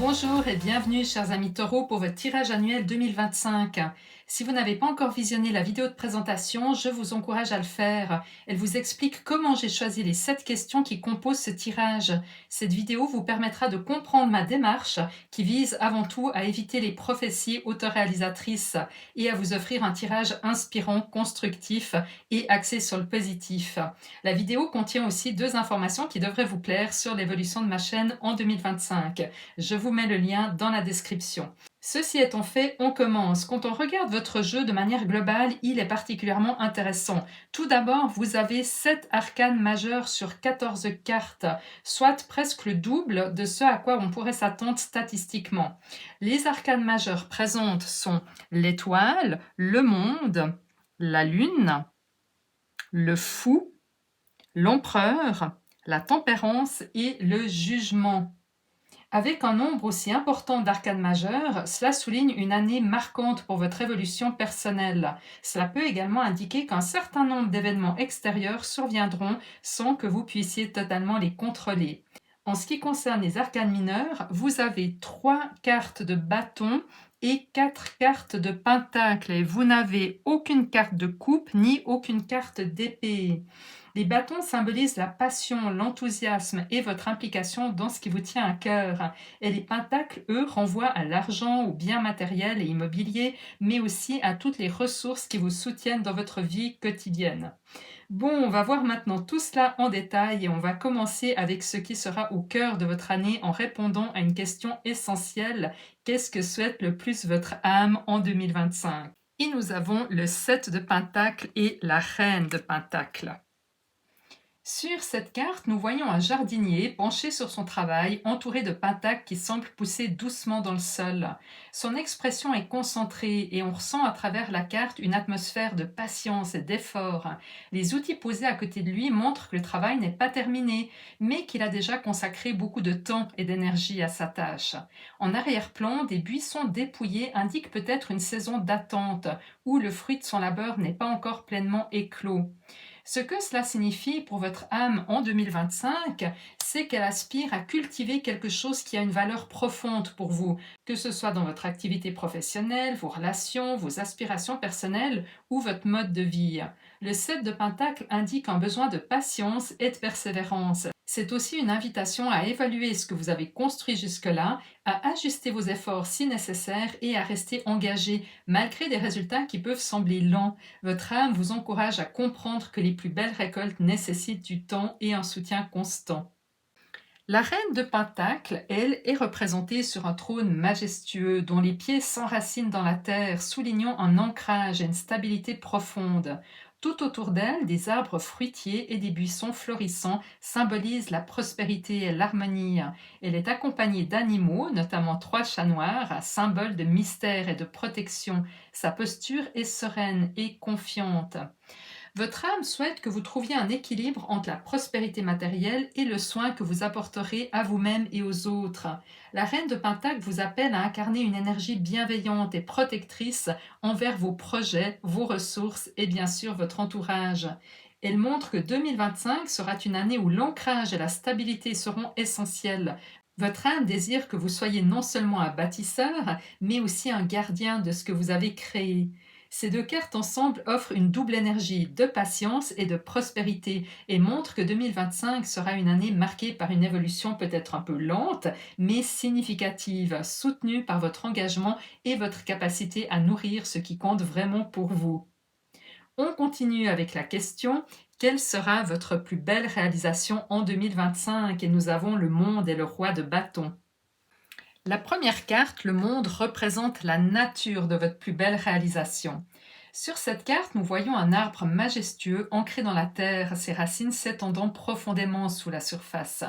Bonjour et bienvenue chers amis taureaux pour votre tirage annuel 2025. Si vous n'avez pas encore visionné la vidéo de présentation, je vous encourage à le faire. Elle vous explique comment j'ai choisi les 7 questions qui composent ce tirage. Cette vidéo vous permettra de comprendre ma démarche qui vise avant tout à éviter les prophéties autoréalisatrices et à vous offrir un tirage inspirant, constructif et axé sur le positif. La vidéo contient aussi 2 informations qui devraient vous plaire sur l'évolution de ma chaîne en 2025. Je vous mets le lien dans la description. Ceci étant fait, on commence. Quand on regarde votre jeu de manière globale, il est particulièrement intéressant. Tout d'abord, vous avez 7 arcanes majeures sur 14 cartes, soit presque le double de ce à quoi on pourrait s'attendre statistiquement. Les arcanes majeures présentes sont l'étoile, le monde, la lune, le fou, l'empereur, la tempérance et le jugement. Avec un nombre aussi important d'arcanes majeures, cela souligne une année marquante pour votre évolution personnelle. Cela peut également indiquer qu'un certain nombre d'événements extérieurs surviendront sans que vous puissiez totalement les contrôler. En ce qui concerne les arcanes mineures, vous avez 3 cartes de bâton et 4 cartes de pentacle et vous n'avez aucune carte de coupe ni aucune carte d'épée. Les bâtons symbolisent la passion, l'enthousiasme et votre implication dans ce qui vous tient à cœur. Et les pentacles, eux, renvoient à l'argent, aux biens matériels et immobiliers, mais aussi à toutes les ressources qui vous soutiennent dans votre vie quotidienne. Bon, on va voir maintenant tout cela en détail et on va commencer avec ce qui sera au cœur de votre année en répondant à une question essentielle. Qu'est-ce que souhaite le plus votre âme en 2025? Et nous avons le 7 de Pentacle et la Reine de Pentacle. Sur cette carte, nous voyons un jardinier penché sur son travail, entouré de pentacles qui semblent pousser doucement dans le sol. Son expression est concentrée et on ressent à travers la carte une atmosphère de patience et d'effort. Les outils posés à côté de lui montrent que le travail n'est pas terminé, mais qu'il a déjà consacré beaucoup de temps et d'énergie à sa tâche. En arrière-plan, des buissons dépouillés indiquent peut-être une saison d'attente, où le fruit de son labeur n'est pas encore pleinement éclos. Ce que cela signifie pour votre âme en 2025, c'est qu'elle aspire à cultiver quelque chose qui a une valeur profonde pour vous, que ce soit dans votre activité professionnelle, vos relations, vos aspirations personnelles ou votre mode de vie. Le 7 de Pentacle indique un besoin de patience et de persévérance. C'est aussi une invitation à évaluer ce que vous avez construit jusque-là, à ajuster vos efforts si nécessaire et à rester engagé malgré des résultats qui peuvent sembler lents. Votre âme vous encourage à comprendre que les plus belles récoltes nécessitent du temps et un soutien constant. La reine de Pentacle, elle, est représentée sur un trône majestueux dont les pieds s'enracinent dans la terre, soulignant un ancrage et une stabilité profonde. Tout autour d'elle, des arbres fruitiers et des buissons florissants symbolisent la prospérité et l'harmonie. Elle est accompagnée d'animaux, notamment 3 chats noirs, symbole de mystère et de protection. Sa posture est sereine et confiante. Votre âme souhaite que vous trouviez un équilibre entre la prospérité matérielle et le soin que vous apporterez à vous-même et aux autres. La reine de Pentacle vous appelle à incarner une énergie bienveillante et protectrice envers vos projets, vos ressources et bien sûr votre entourage. Elle montre que 2025 sera une année où l'ancrage et la stabilité seront essentiels. Votre âme désire que vous soyez non seulement un bâtisseur, mais aussi un gardien de ce que vous avez créé. Ces 2 cartes ensemble offrent une double énergie de patience et de prospérité et montrent que 2025 sera une année marquée par une évolution peut-être un peu lente, mais significative, soutenue par votre engagement et votre capacité à nourrir ce qui compte vraiment pour vous. On continue avec la question: quelle sera votre plus belle réalisation en 2025? Et nous avons le monde et le roi de bâton. La première carte, le monde, représente la nature de votre plus belle réalisation. Sur cette carte, nous voyons un arbre majestueux ancré dans la terre, ses racines s'étendant profondément sous la surface.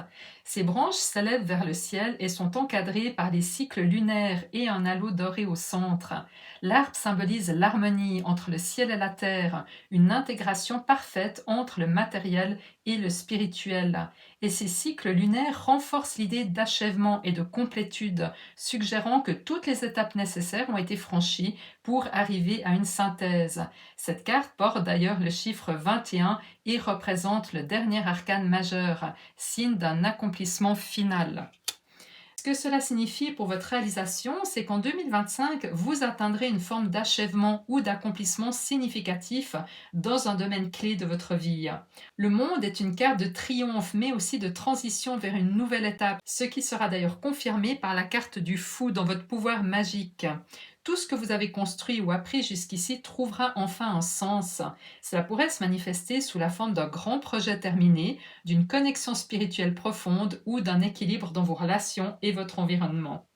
Ses branches s'élèvent vers le ciel et sont encadrées par les cycles lunaires et un halo doré au centre. L'arbre symbolise l'harmonie entre le ciel et la terre, une intégration parfaite entre le matériel et le spirituel. Et ces cycles lunaires renforcent l'idée d'achèvement et de complétude, suggérant que toutes les étapes nécessaires ont été franchies pour arriver à une synthèse. Cette carte porte d'ailleurs le chiffre 21 et représente le dernier arcane majeur, signe d'un accomplissement final. Ce que cela signifie pour votre réalisation, c'est qu'en 2025, vous atteindrez une forme d'achèvement ou d'accomplissement significatif dans un domaine clé de votre vie. Le monde est une carte de triomphe, mais aussi de transition vers une nouvelle étape, ce qui sera d'ailleurs confirmé par la carte du fou dans votre pouvoir magique. Tout ce que vous avez construit ou appris jusqu'ici trouvera enfin un sens. Cela pourrait se manifester sous la forme d'un grand projet terminé, d'une connexion spirituelle profonde ou d'un équilibre dans vos relations et votre environnement.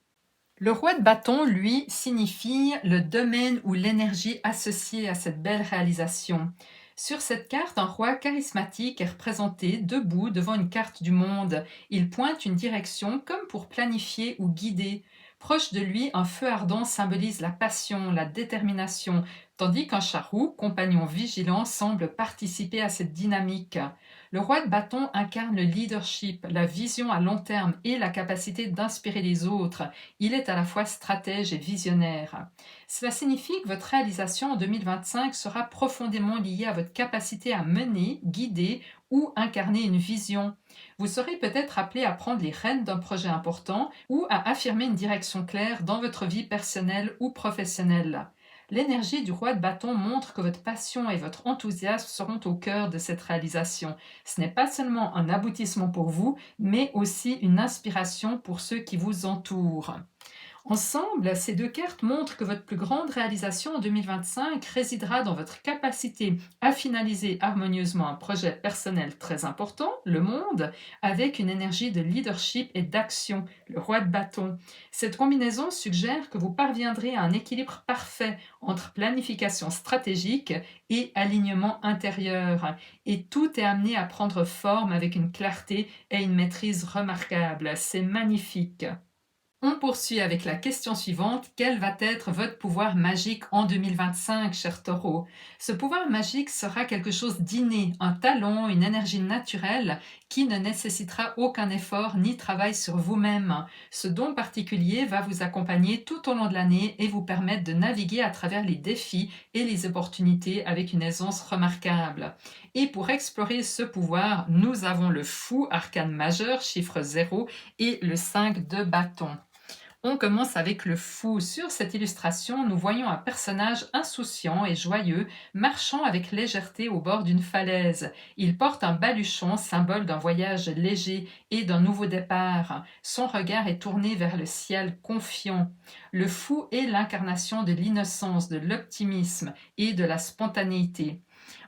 Le roi de bâton, lui, signifie le domaine ou l'énergie associée à cette belle réalisation. Sur cette carte, un roi charismatique est représenté debout devant une carte du monde. Il pointe une direction comme pour planifier ou guider. Proche de lui, un feu ardent symbolise la passion, la détermination, tandis qu'un charroux, compagnon vigilant, semble participer à cette dynamique. Le roi de bâton incarne le leadership, la vision à long terme et la capacité d'inspirer les autres. Il est à la fois stratège et visionnaire. Cela signifie que votre réalisation en 2025 sera profondément liée à votre capacité à mener, guider ou incarner une vision. Vous serez peut-être appelé à prendre les rênes d'un projet important ou à affirmer une direction claire dans votre vie personnelle ou professionnelle. L'énergie du roi de bâton montre que votre passion et votre enthousiasme seront au cœur de cette réalisation. Ce n'est pas seulement un aboutissement pour vous, mais aussi une inspiration pour ceux qui vous entourent. Ensemble, ces deux cartes montrent que votre plus grande réalisation en 2025 résidera dans votre capacité à finaliser harmonieusement un projet personnel très important, le monde, avec une énergie de leadership et d'action, le roi de bâton. Cette combinaison suggère que vous parviendrez à un équilibre parfait entre planification stratégique et alignement intérieur. Et tout est amené à prendre forme avec une clarté et une maîtrise remarquables. C'est magnifique. On poursuit avec la question suivante. Quel va être votre pouvoir magique en 2025, cher taureau? Ce pouvoir magique sera quelque chose d'inné, un talent, une énergie naturelle qui ne nécessitera aucun effort ni travail sur vous-même. Ce don particulier va vous accompagner tout au long de l'année et vous permettre de naviguer à travers les défis et les opportunités avec une aisance remarquable. Et pour explorer ce pouvoir, nous avons le fou, arcane majeur, chiffre 0, et le 5 de bâton. On commence avec le fou. Sur cette illustration, nous voyons un personnage insouciant et joyeux marchant avec légèreté au bord d'une falaise. Il porte un baluchon, symbole d'un voyage léger et d'un nouveau départ. Son regard est tourné vers le ciel confiant. Le fou est l'incarnation de l'innocence, de l'optimisme et de la spontanéité.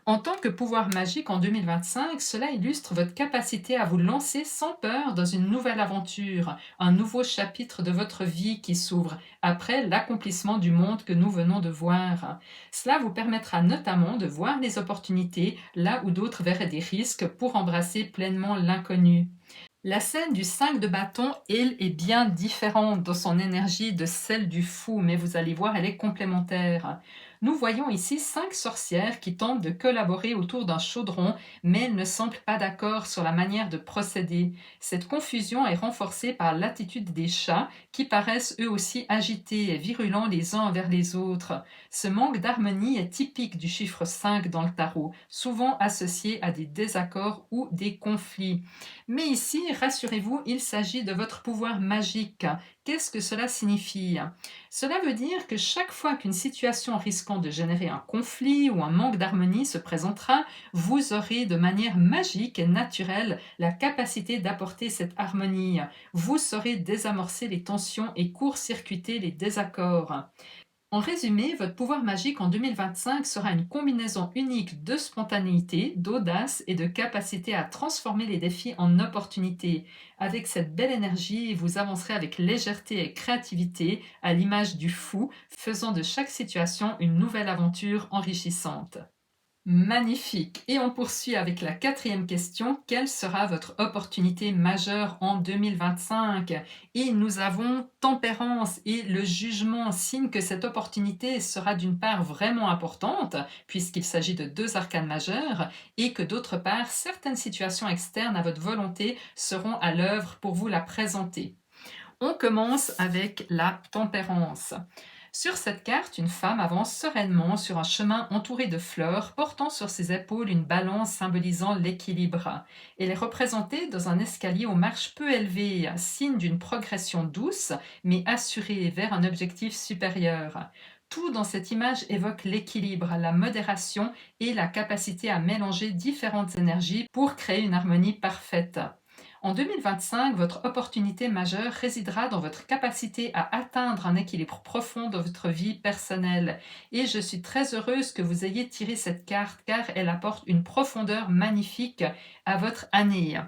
En tant que pouvoir magique en 2025, cela illustre votre capacité à vous lancer sans peur dans une nouvelle aventure, un nouveau chapitre de votre vie qui s'ouvre après l'accomplissement du monde que nous venons de voir. Cela vous permettra notamment de voir les opportunités là où d'autres verraient des risques pour embrasser pleinement l'inconnu. La scène du 5 de bâton, elle, est bien différente dans son énergie de celle du fou, mais vous allez voir, elle est complémentaire. Nous voyons ici 5 sorcières qui tentent de collaborer autour d'un chaudron, mais elles ne semblent pas d'accord sur la manière de procéder. Cette confusion est renforcée par l'attitude des chats, qui paraissent eux aussi agités et virulents les uns envers les autres. Ce manque d'harmonie est typique du chiffre 5 dans le tarot, souvent associé à des désaccords ou des conflits. Mais ici, rassurez-vous, il s'agit de votre pouvoir magique. Qu'est-ce que cela signifie? Cela veut dire que chaque fois qu'une situation risquant de générer un conflit ou un manque d'harmonie se présentera, vous aurez de manière magique et naturelle la capacité d'apporter cette harmonie. Vous saurez désamorcer les tensions et court-circuiter les désaccords. En résumé, votre pouvoir magique en 2025 sera une combinaison unique de spontanéité, d'audace et de capacité à transformer les défis en opportunités. Avec cette belle énergie, vous avancerez avec légèreté et créativité, à l'image du fou, faisant de chaque situation une nouvelle aventure enrichissante. Magnifique. Et on poursuit avec la 4e question. Quelle sera votre opportunité majeure en 2025? Et nous avons tempérance et le jugement, signe que cette opportunité sera d'une part vraiment importante, puisqu'il s'agit de 2 arcanes majeures, et que d'autre part, certaines situations externes à votre volonté seront à l'œuvre pour vous la présenter. On commence avec la tempérance. Sur cette carte, une femme avance sereinement sur un chemin entouré de fleurs, portant sur ses épaules une balance symbolisant l'équilibre. Elle est représentée dans un escalier aux marches peu élevées, signe d'une progression douce, mais assurée vers un objectif supérieur. Tout dans cette image évoque l'équilibre, la modération et la capacité à mélanger différentes énergies pour créer une harmonie parfaite. En 2025, votre opportunité majeure résidera dans votre capacité à atteindre un équilibre profond dans votre vie personnelle. Et je suis très heureuse que vous ayez tiré cette carte car elle apporte une profondeur magnifique à votre année.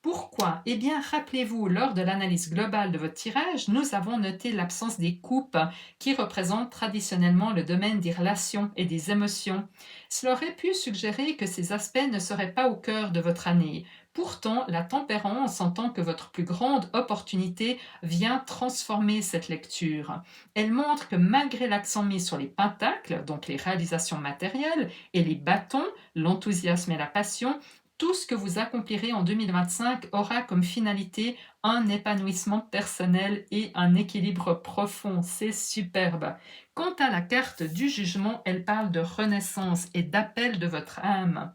Pourquoi? Eh bien, rappelez-vous, lors de l'analyse globale de votre tirage, nous avons noté l'absence des coupes qui représentent traditionnellement le domaine des relations et des émotions. Cela aurait pu suggérer que ces aspects ne seraient pas au cœur de votre année. Pourtant, la tempérance, en tant que votre plus grande opportunité, vient transformer cette lecture. Elle montre que malgré l'accent mis sur les pentacles, donc les réalisations matérielles, et les bâtons, l'enthousiasme et la passion, tout ce que vous accomplirez en 2025 aura comme finalité un épanouissement personnel et un équilibre profond. C'est superbe. Quant à la carte du jugement, elle parle de renaissance et d'appel de votre âme.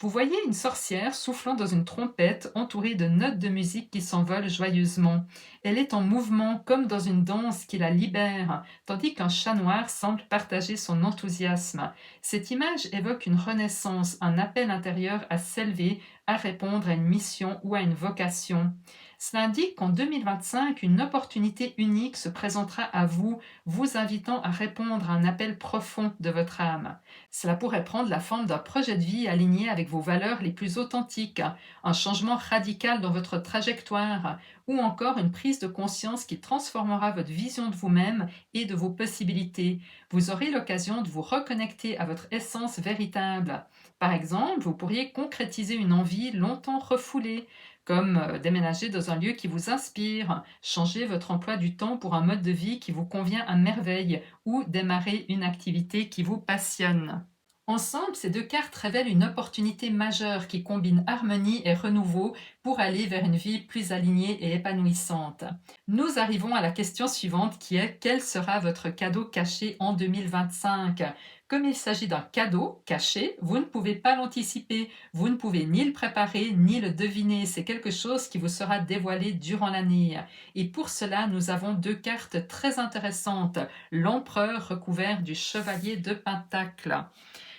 Vous voyez une sorcière soufflant dans une trompette entourée de notes de musique qui s'envolent joyeusement. Elle est en mouvement comme dans une danse qui la libère, tandis qu'un chat noir semble partager son enthousiasme. Cette image évoque une renaissance, un appel intérieur à s'élever, à répondre à une mission ou à une vocation. Cela indique qu'en 2025, une opportunité unique se présentera à vous, vous invitant à répondre à un appel profond de votre âme. Cela pourrait prendre la forme d'un projet de vie aligné avec vos valeurs les plus authentiques, un changement radical dans votre trajectoire, ou encore une prise de conscience qui transformera votre vision de vous-même et de vos possibilités. Vous aurez l'occasion de vous reconnecter à votre essence véritable. Par exemple, vous pourriez concrétiser une envie longtemps refoulée, comme déménager dans un lieu qui vous inspire, changer votre emploi du temps pour un mode de vie qui vous convient à merveille ou démarrer une activité qui vous passionne. Ensemble, ces deux cartes révèlent une opportunité majeure qui combine harmonie et renouveau pour aller vers une vie plus alignée et épanouissante. Nous arrivons à la question suivante qui est: quel sera votre cadeau caché en 2025? Comme il s'agit d'un cadeau caché, vous ne pouvez pas l'anticiper, vous ne pouvez ni le préparer ni le deviner, c'est quelque chose qui vous sera dévoilé durant l'année. Et pour cela, nous avons deux cartes très intéressantes: l'empereur recouvert du chevalier de Pentacle.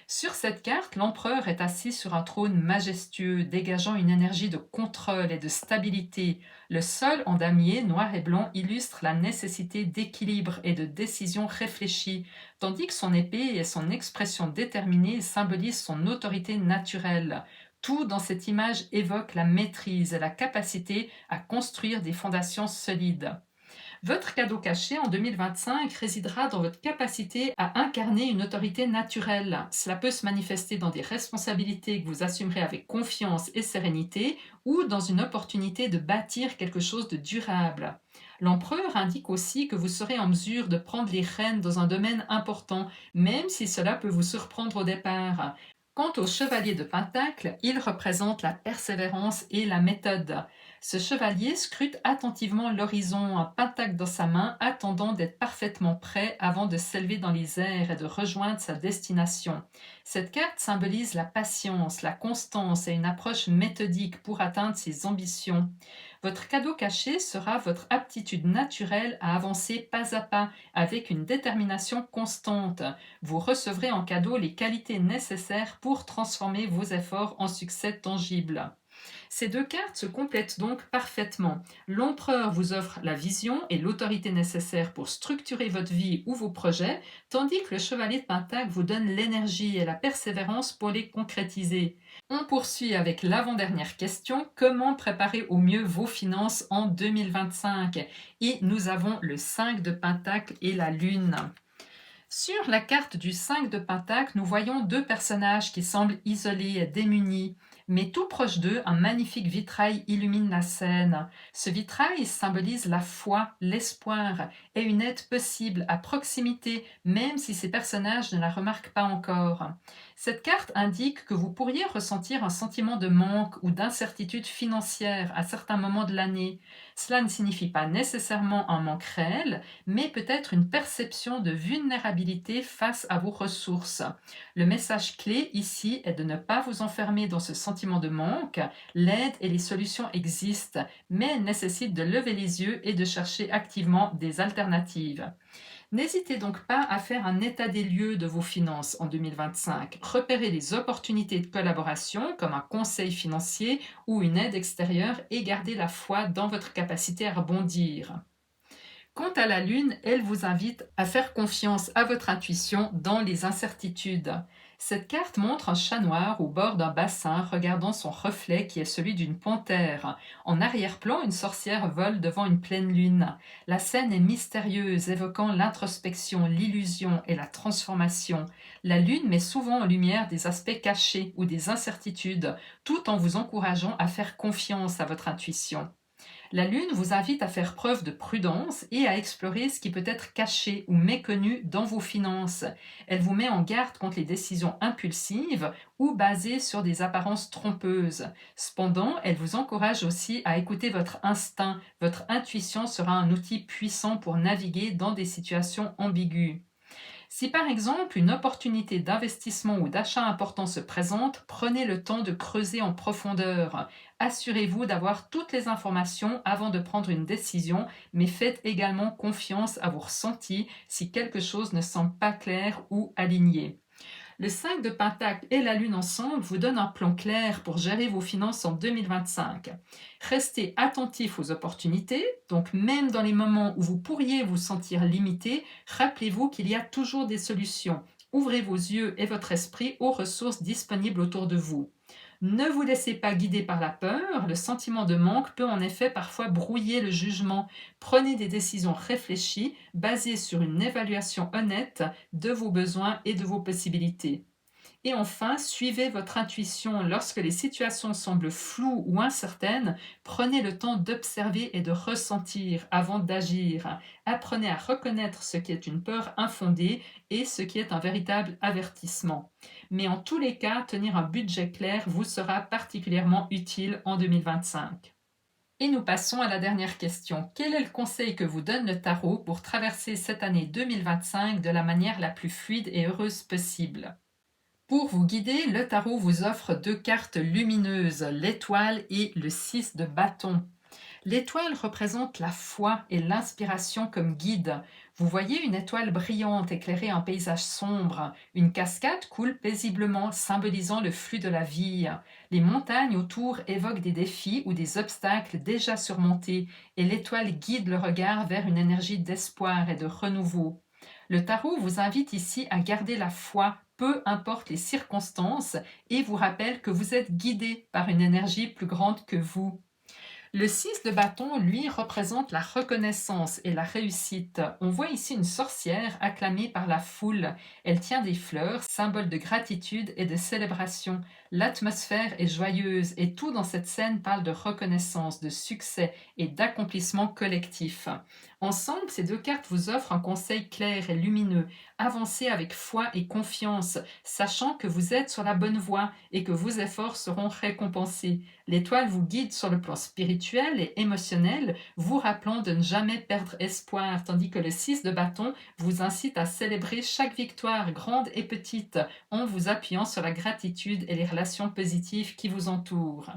Sur cette carte, l'empereur est assis sur un trône majestueux, dégageant une énergie de contrôle et de stabilité. Le sol en damier, noir et blanc, illustre la nécessité d'équilibre et de décision réfléchie, tandis que son épée et son expression déterminée symbolisent son autorité naturelle. Tout dans cette image évoque la maîtrise et la capacité à construire des fondations solides. Votre cadeau caché en 2025 résidera dans votre capacité à incarner une autorité naturelle. Cela peut se manifester dans des responsabilités que vous assumerez avec confiance et sérénité ou dans une opportunité de bâtir quelque chose de durable. L'empereur indique aussi que vous serez en mesure de prendre les rênes dans un domaine important, même si cela peut vous surprendre au départ. Quant au chevalier de Pentacle, il représente la persévérance et la méthode. Ce chevalier scrute attentivement l'horizon, un pentacle dans sa main, attendant d'être parfaitement prêt avant de s'élever dans les airs et de rejoindre sa destination. Cette carte symbolise la patience, la constance et une approche méthodique pour atteindre ses ambitions. Votre cadeau caché sera votre aptitude naturelle à avancer pas à pas avec une détermination constante. Vous recevrez en cadeau les qualités nécessaires pour transformer vos efforts en succès tangibles. Ces deux cartes se complètent donc parfaitement. L'empereur vous offre la vision et l'autorité nécessaires pour structurer votre vie ou vos projets, tandis que le chevalier de Pentacle vous donne l'énergie et la persévérance pour les concrétiser. On poursuit avec l'avant-dernière question: comment préparer au mieux vos finances en 2025? Et nous avons le 5 de Pentacle et la Lune. Sur la carte du 5 de Pentacle, nous voyons deux personnages qui semblent isolés et démunis. Mais tout proche d'eux, un magnifique vitrail illumine la scène. Ce vitrail symbolise la foi, l'espoir et une aide possible à proximité, même si ces personnages ne la remarquent pas encore. Cette carte indique que vous pourriez ressentir un sentiment de manque ou d'incertitude financière à certains moments de l'année. Cela ne signifie pas nécessairement un manque réel, mais peut-être une perception de vulnérabilité face à vos ressources. Le message clé ici est de ne pas vous enfermer dans ce sentiment de manque. L'aide et les solutions existent, mais elles nécessitent de lever les yeux et de chercher activement des alternatives. N'hésitez donc pas à faire un état des lieux de vos finances en 2025. Repérez les opportunités de collaboration comme un conseil financier ou une aide extérieure et gardez la foi dans votre capacité à rebondir. Quant à la Lune, elle vous invite à faire confiance à votre intuition dans les incertitudes. Cette carte montre un chat noir au bord d'un bassin regardant son reflet qui est celui d'une panthère. En arrière-plan, une sorcière vole devant une pleine lune. La scène est mystérieuse, évoquant l'introspection, l'illusion et la transformation. La Lune met souvent en lumière des aspects cachés ou des incertitudes, tout en vous encourageant à faire confiance à votre intuition. La Lune vous invite à faire preuve de prudence et à explorer ce qui peut être caché ou méconnu dans vos finances. Elle vous met en garde contre les décisions impulsives ou basées sur des apparences trompeuses. Cependant, elle vous encourage aussi à écouter votre instinct. Votre intuition sera un outil puissant pour naviguer dans des situations ambiguës. Si par exemple une opportunité d'investissement ou d'achat important se présente, prenez le temps de creuser en profondeur. Assurez-vous d'avoir toutes les informations avant de prendre une décision, mais faites également confiance à vos ressentis si quelque chose ne semble pas clair ou aligné. Le 5 de Pentacle et la Lune ensemble vous donnent un plan clair pour gérer vos finances en 2025. Restez attentif aux opportunités, donc même dans les moments où vous pourriez vous sentir limité, rappelez-vous qu'il y a toujours des solutions. Ouvrez vos yeux et votre esprit aux ressources disponibles autour de vous. Ne vous laissez pas guider par la peur, le sentiment de manque peut en effet parfois brouiller le jugement. Prenez des décisions réfléchies, basées sur une évaluation honnête de vos besoins et de vos possibilités. Et enfin, suivez votre intuition lorsque les situations semblent floues ou incertaines. Prenez le temps d'observer et de ressentir avant d'agir. Apprenez à reconnaître ce qui est une peur infondée et ce qui est un véritable avertissement. Mais en tous les cas, tenir un budget clair vous sera particulièrement utile en 2025. Et nous passons à la dernière question. Quel est le conseil que vous donne le tarot pour traverser cette année 2025 de la manière la plus fluide et heureuse possible? Pour vous guider, le tarot vous offre deux cartes lumineuses, l'étoile et le 6 de bâton. L'étoile représente la foi et l'inspiration comme guide. Vous voyez une étoile brillante éclairer un paysage sombre. Une cascade coule paisiblement, symbolisant le flux de la vie. Les montagnes autour évoquent des défis ou des obstacles déjà surmontés, et l'étoile guide le regard vers une énergie d'espoir et de renouveau. Le tarot vous invite ici à garder la foi, peu importe les circonstances, et vous rappelle que vous êtes guidé par une énergie plus grande que vous. Le 6 de bâton, lui, représente la reconnaissance et la réussite. On voit ici une sorcière acclamée par la foule. Elle tient des fleurs, symbole de gratitude et de célébration. L'atmosphère est joyeuse et tout dans cette scène parle de reconnaissance, de succès et d'accomplissement collectif. Ensemble, ces deux cartes vous offrent un conseil clair et lumineux. Avancez avec foi et confiance, sachant que vous êtes sur la bonne voie et que vos efforts seront récompensés. L'étoile vous guide sur le plan spirituel et émotionnel, vous rappelant de ne jamais perdre espoir, tandis que le 6 de bâton vous incite à célébrer chaque victoire, grande et petite, en vous appuyant sur la gratitude et les relations positives qui vous entourent.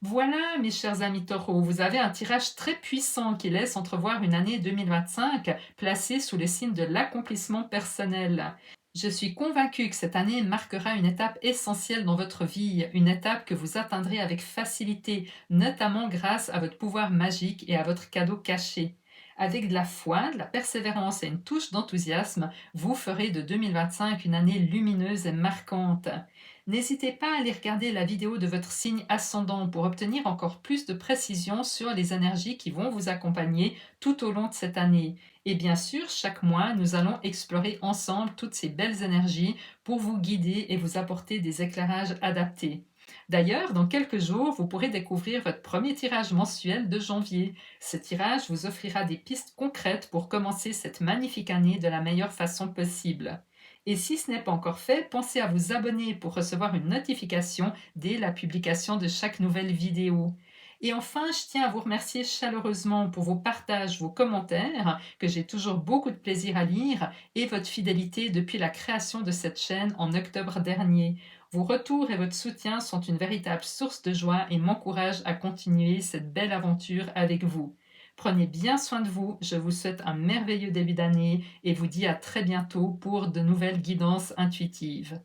Voilà, mes chers amis taureaux, vous avez un tirage très puissant qui laisse entrevoir une année 2025 placée sous le signe de l'accomplissement personnel. Je suis convaincue que cette année marquera une étape essentielle dans votre vie, une étape que vous atteindrez avec facilité, notamment grâce à votre pouvoir magique et à votre cadeau caché. Avec de la foi, de la persévérance et une touche d'enthousiasme, vous ferez de 2025 une année lumineuse et marquante. N'hésitez pas à aller regarder la vidéo de votre signe ascendant pour obtenir encore plus de précision sur les énergies qui vont vous accompagner tout au long de cette année. Et bien sûr, chaque mois, nous allons explorer ensemble toutes ces belles énergies pour vous guider et vous apporter des éclairages adaptés. D'ailleurs, dans quelques jours, vous pourrez découvrir votre premier tirage mensuel de janvier. Ce tirage vous offrira des pistes concrètes pour commencer cette magnifique année de la meilleure façon possible. Et si ce n'est pas encore fait, pensez à vous abonner pour recevoir une notification dès la publication de chaque nouvelle vidéo. Et enfin, je tiens à vous remercier chaleureusement pour vos partages, vos commentaires, que j'ai toujours beaucoup de plaisir à lire, et votre fidélité depuis la création de cette chaîne en octobre dernier. Vos retours et votre soutien sont une véritable source de joie et m'encouragent à continuer cette belle aventure avec vous. Prenez bien soin de vous, je vous souhaite un merveilleux début d'année et vous dis à très bientôt pour de nouvelles guidances intuitives.